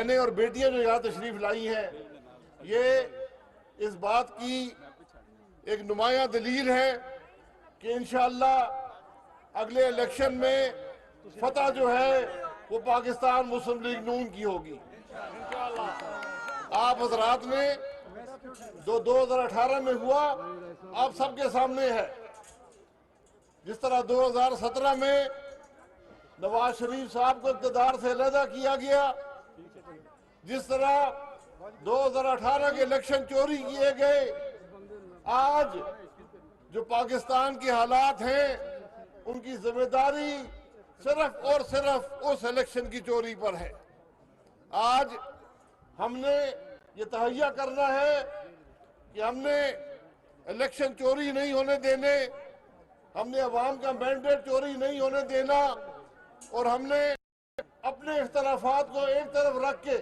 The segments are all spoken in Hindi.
बहनें और बेटियां जो यहाँ तशरीफ लाई हैं, ये इस बात की एक नुमाया दलील है कि इंशाअल्लाह अगले इलेक्शन में फतह जो है वो पाकिस्तान मुस्लिम लीग नून की होगी। आप हजरात ने जो 2018 में हुआ आप सबके सामने है। जिस तरह 2017 में नवाज शरीफ साहब को इक़्तिदार से अलहदा किया गया, जिस तरह 2018 के इलेक्शन चोरी किए गए, आज जो पाकिस्तान के हालात हैं उनकी जिम्मेदारी सिर्फ और सिर्फ उस इलेक्शन की चोरी पर है। आज हमने ये तहैया करना है कि हमने इलेक्शन चोरी नहीं होने देने, हमने अवाम का मैंडेट चोरी नहीं होने देना और हमने अपने इख्तलाफात को एक तरफ रख के,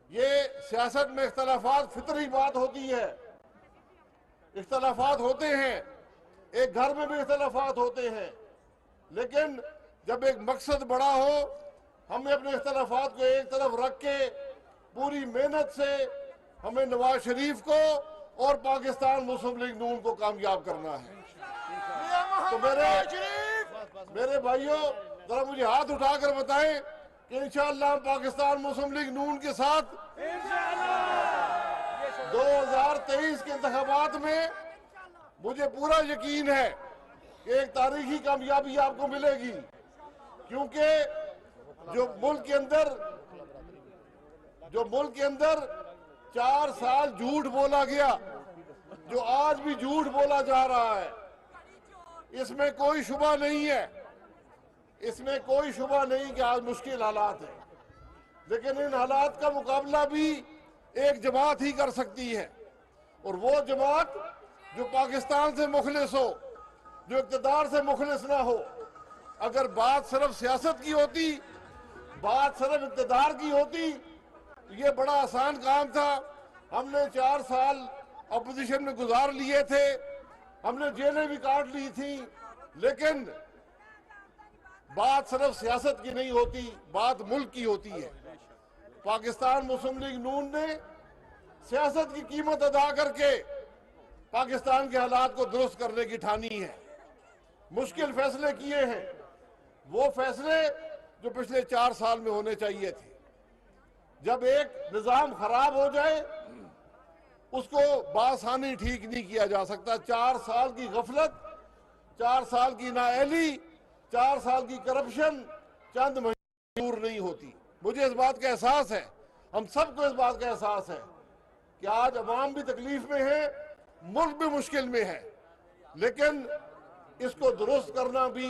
ये सियासत में इख्तलाफात फितरी बात होती है, इख्तलाफात होते हैं, एक घर में भी इख्तलाफात होते हैं, लेकिन जब एक मकसद बड़ा हो हमें अपने इख्तलाफात को एक तरफ रख के पूरी मेहनत से हमें नवाज शरीफ को और पाकिस्तान मुस्लिम लीग नून को कामयाब करना है। तो मेरे भाइयों, जरा मुझे हाथ उठाकर बताएं कि इंशाअल्लाह हम पाकिस्तान मुस्लिम लीग नून के साथ 2023 के इंतखाबात में मुझे पूरा यकीन है कि एक तारीखी कामयाबी आपको मिलेगी, क्योंकि जो मुल्क के अंदर 4 साल झूठ बोला गया, जो आज भी झूठ बोला जा रहा है, इसमें कोई शुबा नहीं है, इसमें कोई शुबा नहीं कि आज मुश्किल हालात है, लेकिन इन हालात का मुकाबला भी एक जमात ही कर सकती है। और वो जमात जो पाकिस्तान से मुखलिस हो, जो इक़्तिदार से मुखलिस ना हो। अगर बात सिर्फ सियासत की होती, बात सिर्फ इक़्तिदार की होती, तो ये बड़ा आसान काम था। हमने 4 साल अपोजिशन में गुजार लिए थे, हमने जेलें भी काट ली थी, लेकिन बात सिर्फ सियासत की नहीं होती, बात मुल्क की होती है। पाकिस्तान मुस्लिम लीग नून ने सियासत की कीमत अदा करके पाकिस्तान के हालात को दुरुस्त करने की ठानी है। मुश्किल फैसले किए हैं, वो फैसले जो पिछले 4 साल में होने चाहिए थे। जब एक निजाम खराब हो जाए उसको बासानी ठीक नहीं किया जा सकता। 4 साल की गफलत, 4 साल की नाअहली, 4 साल की करप्शन चंद महीने दूर नहीं होती। मुझे इस बात का एहसास है, हम सबको इस बात का एहसास है कि आज अवाम भी तकलीफ में है, मुल्क भी मुश्किल में है, लेकिन इसको दुरुस्त करना भी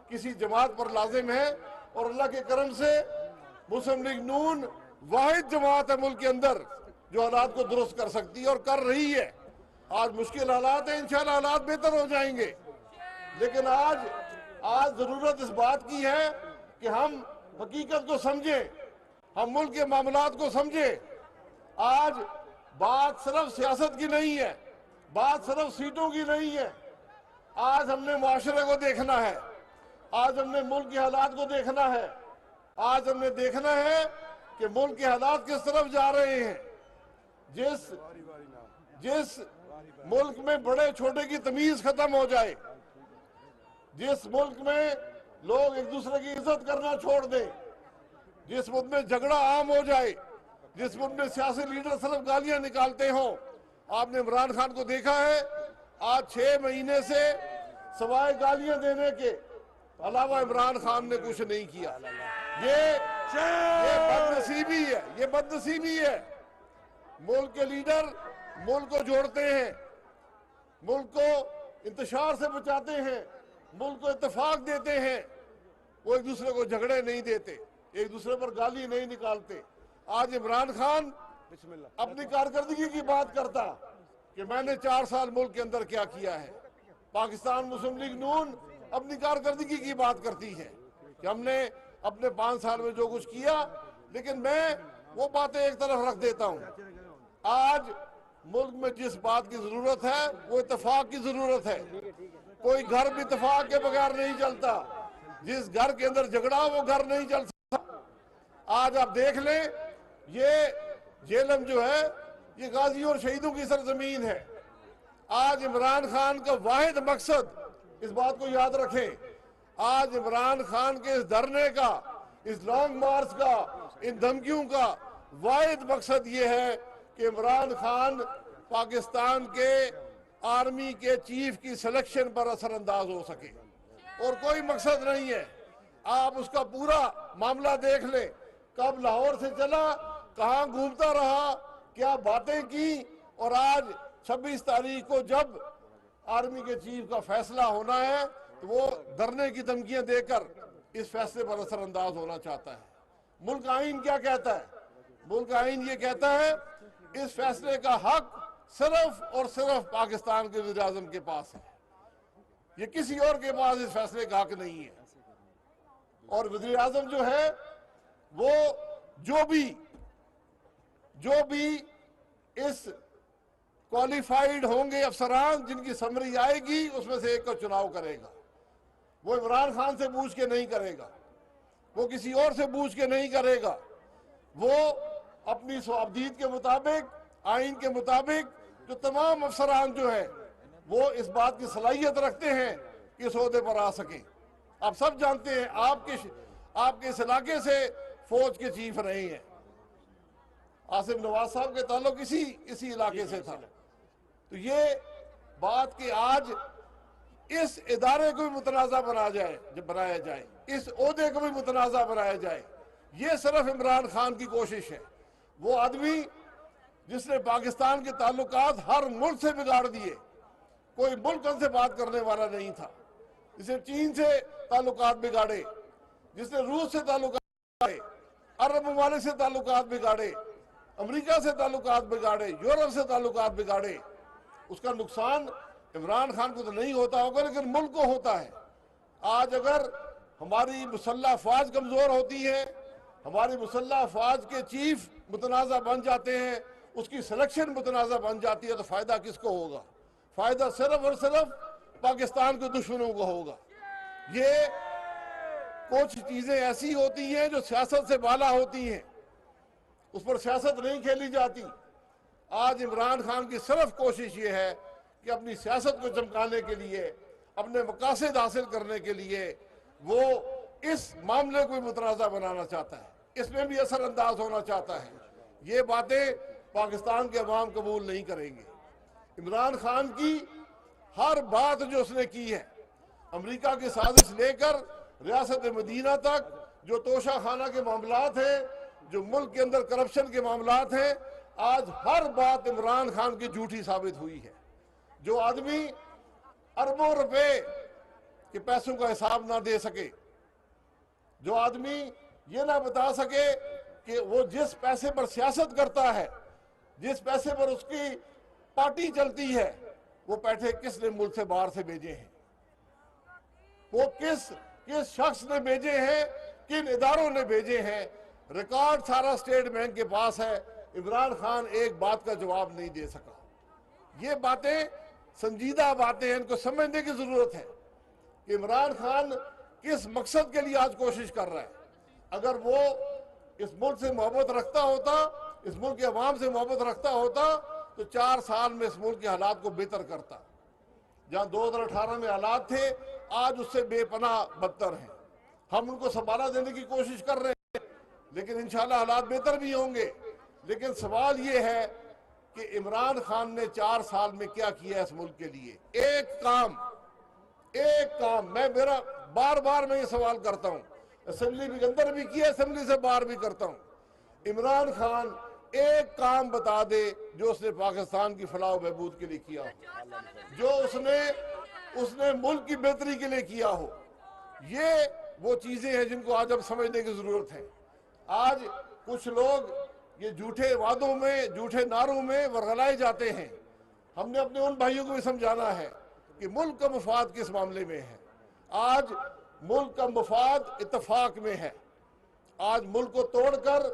किसी जमात पर लाजिम है। और अल्लाह के करम से मुस्लिम लीग नून वाहिद जमात है मुल्क के अंदर जो हालात को दुरुस्त कर सकती है और कर रही है। आज मुश्किल हालात है, इंशाल्लाह हालात बेहतर हो जाएंगे, लेकिन आज जरूरत इस बात की है कि हम हकीकत को समझें, हम मुल्क के मामलात को समझें। आज बात सिर्फ सियासत की नहीं है, बात सिर्फ सीटों की नहीं है। आज हमने मुआशरे को देखना है, आज हमने मुल्क के हालात को देखना है, आज हमने देखना है कि मुल्क के हालात किस तरफ जा रहे हैं। जिस मुल्क में बड़े छोटे की तमीज खत्म हो जाए, जिस मुल्क में लोग एक दूसरे की इज्जत करना छोड़ दें, जिस मुल्क में झगड़ा आम हो जाए, जिस मुल्क में सियासी लीडर सिर्फ गालियां निकालते हों। आपने इमरान खान को देखा है, आज 6 महीने से सवाए गालियां देने के अलावा इमरान खान ने कुछ नहीं किया। ये बदनसीबी है, ये बदनसीबी है। मुल्क के लीडर मुल्क को जोड़ते हैं, मुल्क को इंतशार से बचाते हैं, मुल्क को इत्तेफाक देते हैं, वो एक दूसरे को झगड़े नहीं देते, एक दूसरे पर गाली नहीं निकालते। आज इमरान खान अपनी कारकर्दगी की बात करता कि मैंने 4 साल मुल्क के अंदर क्या किया है। पाकिस्तान मुस्लिम लीग नून अपनी कारकर्दगी की बात करती है कि हमने अपने 5 साल में जो कुछ किया, लेकिन मैं वो बातें एक तरफ रख देता हूँ। आज मुल्क में जिस बात की जरूरत है वो इत्तेफाक की जरूरत है। कोई घर भी इत्तेफाक के बगैर नहीं चलता, जिस घर के अंदर झगड़ा वो घर नहीं चल सकता। आज आप देख लें ये झेलम जो है ये गाजियों और शहीदों की सरजमीन है। आज इमरान खान का वाहिद मकसद, इस बात को याद रखें, आज इमरान खान के इस धरने का, इस लॉन्ग मार्च का, इन धमकियों का वाहिद मकसद ये है कि इमरान खान पाकिस्तान के आर्मी के चीफ की सिलेक्शन पर असरअंदाज हो सके, और कोई मकसद नहीं है। आप उसका पूरा मामला देख लें, कब लाहौर से चला, कहां घूमता रहा, क्या बातें की, और आज 26 तारीख को जब आर्मी के चीफ का फैसला होना है तो वो धरने की धमकियां देकर इस फैसले पर असरअंदाज होना चाहता है। मुल्क आईन क्या कहता है? मुल्क आईन ये कहता है इस फैसले का हक सिर्फ और सिर्फ पाकिस्तान के वज़ीर आज़म के पास है, ये किसी और के पास इस फैसले का हक नहीं है। और वज़ीर आज़म जो है वो जो भी इस क्वालिफाइड होंगे अफसरान जिनकी समरी आएगी उसमें से एक का चुनाव करेगा। वो इमरान खान से पूछ के नहीं करेगा, वो किसी और से पूछ के नहीं करेगा, वो अपनी स्वाबदीद के मुताबिक, आइन के मुताबिक जो तमाम अफसरान जो है वो इस बात की सलाहियत रखते हैं कि इस ओहदे पर आ सके। आप सब जानते हैं, आपके इस इलाके से फौज के चीफ रहे हैं, आसिफ नवाज साहब के ताल्लुक इसी इलाके से था। तो ये बात कि आज इस इदारे को भी मुतनाज़ा बनाया जाए, इस ओहदे को भी मुतनाज़ा बनाया जाए, ये सिर्फ इमरान खान की कोशिश है। वो आदमी जिसने पाकिस्तान के ताल्लुकात हर मुल्क से बिगाड़ दिए, कोई मुल्क उनसे बात करने वाला नहीं था, जिसने चीन से ताल्लुकात बिगाड़े, जिसने रूस से ताल्लुकात बिगाड़े, अरब ममालिक से ताल्लुकात बिगाड़े, अमेरिका से ताल्लुकात बिगाड़े, यूरोप से ताल्लुकात बिगाड़े, उसका नुकसान इमरान खान को तो नहीं होता होगा लेकिन मुल्क को होता है। आज अगर हमारी मुसल्लह अफवाज कमजोर होती है, हमारी मुसल्लह अफवाज के चीफ मुतनाज़ा बन जाते हैं, उसकी सिलेक्शन मुतनाज़ा बन जाती है, तो फायदा किसको होगा? फायदा सिर्फ और सिर्फ पाकिस्तान के दुश्मनों को होगा। ये कुछ चीजें ऐसी होती हैं जो सियासत से बाला होती हैं, उस पर सियासत नहीं खेली जाती। आज इमरान खान की सिर्फ कोशिश ये है कि अपनी सियासत को चमकाने के लिए, अपने मकासद हासिल करने के लिए वो इस मामले को मुतनाज़ा बनाना चाहता है, इसमें भी असरअंदाज होना चाहता है। ये बातें पाकिस्तान के अवाम कबूल नहीं करेंगे। इमरान खान की हर बात जो उसने की है, अमेरिका की साजिश लेकर रियासत मदीना तक, जो तोशा खाना के मामलात हैं, जो मुल्क के अंदर करप्शन के मामलात हैं, आज हर बात इमरान खान की झूठी साबित हुई है। जो आदमी अरबों रुपए के पैसों का हिसाब ना दे सके, जो आदमी ये ना बता सके कि वो जिस पैसे पर सियासत करता है, जिस पैसे पर उसकी पार्टी चलती है, वो पैसे किसने मुल्क से बाहर से भेजे हैं, वो किस शख्स ने भेजे हैं, किन इदारों ने भेजे हैं, रिकॉर्ड सारा स्टेट बैंक के पास है। इमरान खान एक बात का जवाब नहीं दे सका। ये बातें संजीदा बातें हैं, इनको समझने की जरूरत है कि इमरान खान किस मकसद के लिए आज कोशिश कर रहा है। अगर वो इस मुल्क से मोहब्बत रखता होता, इस मुल्क के अवाम से मोहब्बत रखता होता, तो 4 साल में इस मुल्क के हालात को बेहतर करता। जहां 2018 में हालात थे, आज उससे बेपनाह बदतर हैं। हम उनको संभाला देने की कोशिश कर रहे हैं, लेकिन इंशाल्लाह हालात बेहतर भी होंगे। लेकिन सवाल ये है कि इमरान खान ने 4 साल में क्या किया इस मुल्क के लिए? एक काम मेरा बार बार मैं ये सवाल करता हूं, असेंबली के अंदर भी किया, असेंबली से बाहर भी करता हूं। इमरान खान एक काम बता दे जो उसने पाकिस्तान की फलाह बहबूद के लिए किया हो, जो उसने मुल्क की बेहतरी के लिए किया हो। ये वो चीजें हैं जिनको आज अब समझने की जरूरत है। आज कुछ लोग ये झूठे वादों में, झूठे नारों में वरगलाए जाते हैं। हमने अपने उन भाइयों को भी समझाना है कि मुल्क का मफाद किस मामले में है। आज मुल्क का मफाद इत्तेफाक में है। आज मुल्क को तोड़कर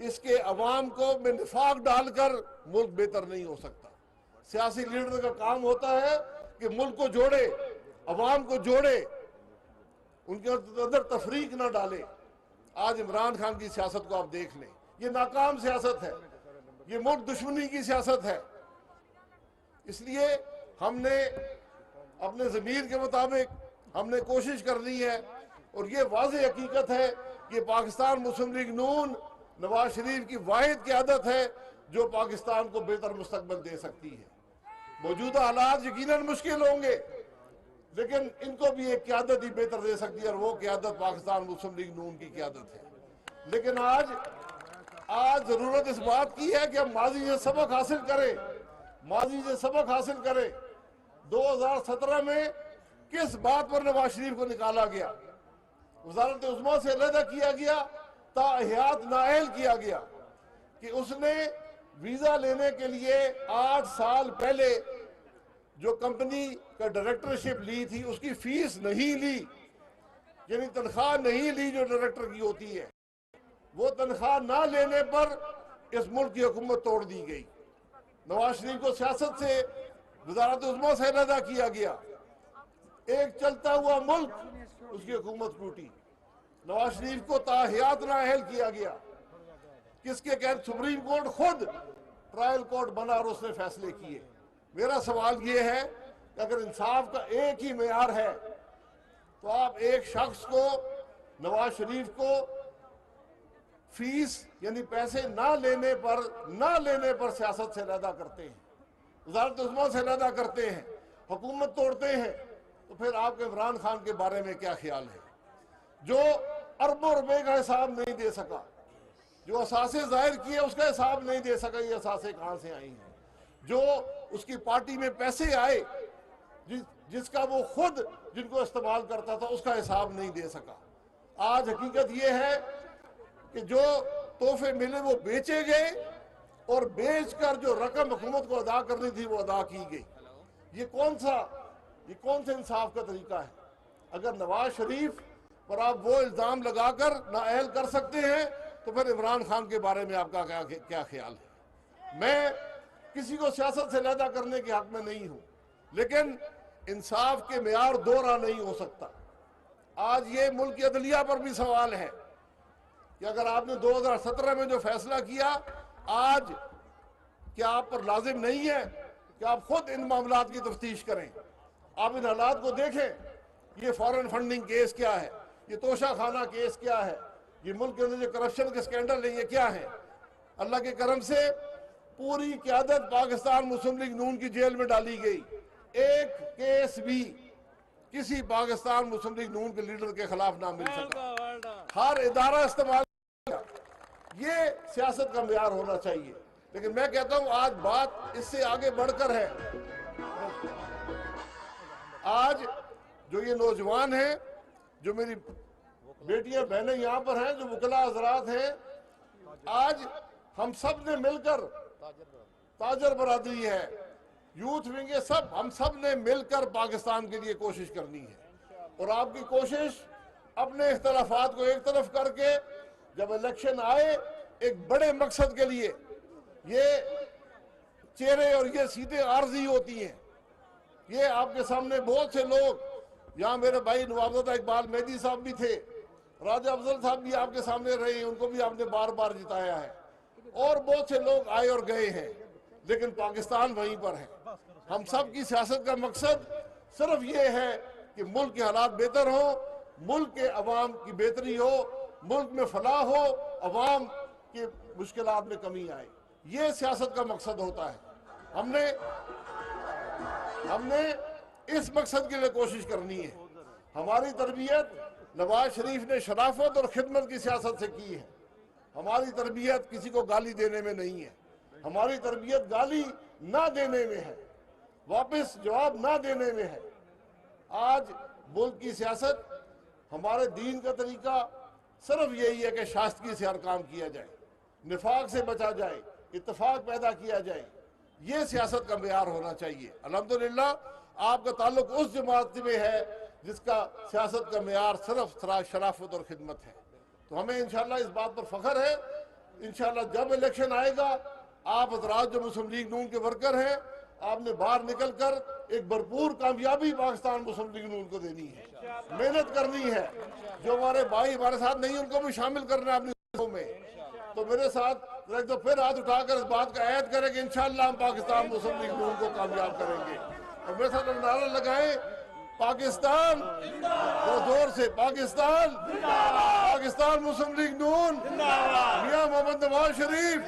इसके अवाम को में निफाक डालकर मुल्क बेहतर नहीं हो सकता। सियासी लीडर का काम होता है कि मुल्क को जोड़े, अवाम को जोड़े, उनके अंदर तफरीक ना डाले। आज इमरान खान की सियासत को आप देख लें, ये नाकाम सियासत है, ये मुल्क दुश्मनी की सियासत है। इसलिए हमने अपने ज़मीर के मुताबिक हमने कोशिश करनी है, और ये वाज़ेह हकीकत है कि पाकिस्तान मुस्लिम लीग नून नवाज शरीफ की वाहिद क़यादत है जो पाकिस्तान को बेहतर मुस्तकबिल दे सकती है। मौजूदा हालात यकीनन मुश्किल होंगे, लेकिन इनको भी एक क़यादत ही बेहतर दे सकती है, और वो क़यादत पाकिस्तान मुस्लिम लीग नून की क़यादत है। लेकिन आज ज़रूरत इस बात की है कि हम माजी से सबक हासिल करें, माजी से सबक हासिल करें। 2017 में किस बात पर नवाज शरीफ को निकाला गया, वज़ारत उज़्मा से अलहदा किया गया, ताहियात नाअहल किया गया कि उसने वीज़ा लेने के लिए 8 साल पहले जो कंपनी का डायरेक्टरशिप ली थी उसकी फीस नहीं ली, यानी तनख्वाह नहीं ली जो डायरेक्टर की होती है। वो तनख्वाह ना लेने पर इस मुल्क की हुकूमत तोड़ दी गई। नवाज शरीफ को सियासत से वज़ारत उज़्मा से अलहदा किया गया। एक चलता हुआ मुल्क उसकी हुकूमत टूटी। नवाज शरीफ को ताहियात नाअहल किया गया, किसके कहते सुप्रीम कोर्ट खुद ट्रायल कोर्ट बना और उसने फैसले किए। मेरा सवाल ये है कि अगर इंसाफ का एक ही मेयार है तो आप एक शख्स को, नवाज शरीफ को, फीस यानी पैसे ना लेने पर सियासत से अलहदा करते हैं, वज़ारत उज़्मा से अलहदा करते हैं, हुकूमत तोड़ते हैं, तो फिर आपके इमरान खान के बारे में क्या ख्याल है, जो अरबों रुपए का हिसाब नहीं दे सका, जो असासे जाहिर किए उसका हिसाब नहीं दे सका, ये असासे कहाँ से आई हैं, जो उसकी पार्टी में पैसे आए जिसका वो खुद जिनको इस्तेमाल करता था उसका हिसाब नहीं दे सका। आज हकीकत ये है कि जो तोहफे मिले वो बेचे गए, और बेचकर जो रकम हुकूमत को अदा करनी थी वो अदा की गई। ये कौन से इंसाफ का तरीका है? अगर नवाज शरीफ पर आप वो इल्ज़ाम लगाकर नाअहल कर सकते हैं तो फिर इमरान खान के बारे में आपका क्या ख्याल है? मैं किसी को सियासत से अलहदा करने के हक में नहीं हूं, लेकिन इंसाफ के मेयार दोहरा नहीं हो सकता। आज ये मुल्क की अदलिया पर भी सवाल है कि अगर आपने 2017 में जो फैसला किया, आज क्या आप पर लाजिम नहीं है कि आप खुद इन मामलात की तफ्तीश करें? आप इन हालात को देखें। ये फॉरेन फंडिंग केस क्या है, ये तोशा खाना केस क्या है, ये मुल्क के अंदर जो करप्शन के स्कैंडल है ये क्या है? अल्लाह के करम से पूरी क़यादत पाकिस्तान मुस्लिम लीग नून की जेल में डाली गई। एक केस भी किसी पाकिस्तान मुस्लिम लीग नून के लीडर के खिलाफ ना मिल सका। हर इदारा इस्तेमाल किया। ये सियासत का मेयार होना चाहिए। लेकिन मैं कहता हूं आज बात इससे आगे बढ़कर है। आज जो ये नौजवान हैं, जो मेरी बेटियां बहनें यहाँ पर हैं, जो वकला हजरात हैं, आज हम सब ने मिलकर, ताजर बरादरी है, यूथ विंग, ये सब हम सब ने मिलकर पाकिस्तान के लिए कोशिश करनी है। और आपकी कोशिश अपने इख्तलाफात को एक तरफ करके जब इलेक्शन आए एक बड़े मकसद के लिए, ये चेहरे और ये सीटें आर्जी होती हैं। ये आपके सामने बहुत से लोग, यहाँ मेरे भाई नवाबज़ादा इकबाल मेहदी साहब भी थे, राजा अफजल साहब भी आपके सामने रहे हैं, उनको भी आपने बार बार जिताया है, और बहुत से लोग आए और गए हैं, लेकिन पाकिस्तान वहीं पर है। हम सब की सियासत का मकसद सिर्फ ये है कि मुल्क के हालात बेहतर हो, मुल्क के अवाम की बेहतरी हो, मुल्क में फलाह हो, अवाम की मुश्किलात में कमी आए। ये सियासत का मकसद होता है। हमने इस मकसद के लिए कोशिश करनी है। हमारी तरबियत नवाज शरीफ ने शराफत और खिदमत की सियासत से की है। हमारी तरबियत किसी को गाली देने में नहीं है। हमारी तरबियत गाली ना देने में है, वापस जवाब ना देने में है। आज मुल्क की सियासत, हमारे दीन का तरीका सिर्फ यही है कि शास्तगी से हर काम किया जाए, निफाक से बचा जाए, इत्तेफाक पैदा किया जाए। ये सियासत का मेयार होना चाहिए। अल्हम्दुलिल्लाह आपका ताल्लुक उस जमात में है जिसका सियासत का मेयार सिर्फ शराफत और खिदमत है। तो हमें इंशाल्लाह इस बात पर फख्र है। इंशाल्लाह जब इलेक्शन आएगा, आप हज़रात जो मुस्लिम लीग नून के वर्कर हैं, आपने बाहर निकल कर एक भरपूर कामयाबी पाकिस्तान मुस्लिम लीग नून को देनी है, मेहनत करनी है। जो हमारे भाई हमारे साथ नहीं उनको भी शामिल करना है अपनी में। तो मेरे साथ एक तो फिर हाथ उठाकर इस बात का ऐद करें कि इंशाअल्लाह हम पाकिस्तान मुस्लिम लीग नून को कामयाब करेंगे। और मेरे साथ नारा लगाएं, पाकिस्तान, जोर से पाकिस्तान, पाकिस्तान मुस्लिम लीग नून, मियां मोहम्मद नवाज शरीफ।